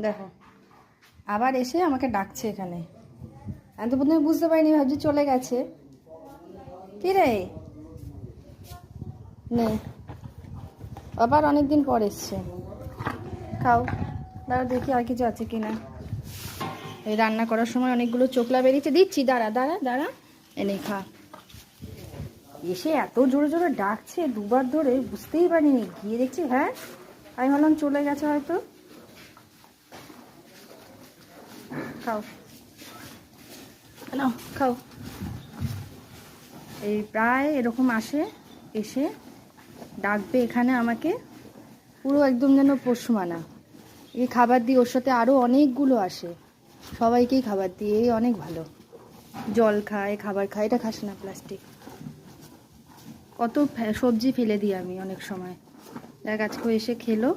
দেখো আবার এসে আমাকে ডাকছে এখানে। আমি তো প্রথমে বুঝতে পারিনি, ভাবছি চলে গেছে। কি রে নেই, আবার অনেকদিন পর এসছে। খাও, দাঁড়া দেখি আর কিছু আছে কিনা। এই রান্না করার সময় অনেকগুলো চোখলা বেরিয়েছে, দিচ্ছি, দাঁড়া দাঁড়া দাঁড়া, এনে খা। এসে এত জোরে জোরে ডাকছে দুবার ধরে, বুঝতেই পারিনি, গিয়ে দেখছি হ্যাঁ, আমি ভাবলাম চলে গেছে হয়তো। খাও, নাও খাও। এই প্রায় এরকম আসে, এসে ডাকবে এখানে আমাকে, পুরো একদম যেন পোষ্য মানা। এই খাবার দিই, ওর সাথে আরও অনেকগুলো আসে, সবাইকেই খাবার দিই, এই অনেক ভালো। জল খায়, খাবার খায়, এটা খাস না প্লাস্টিক। কত সবজি ফেলে দিই আমি অনেক সময়, দেখ আজকে এসে খেলো।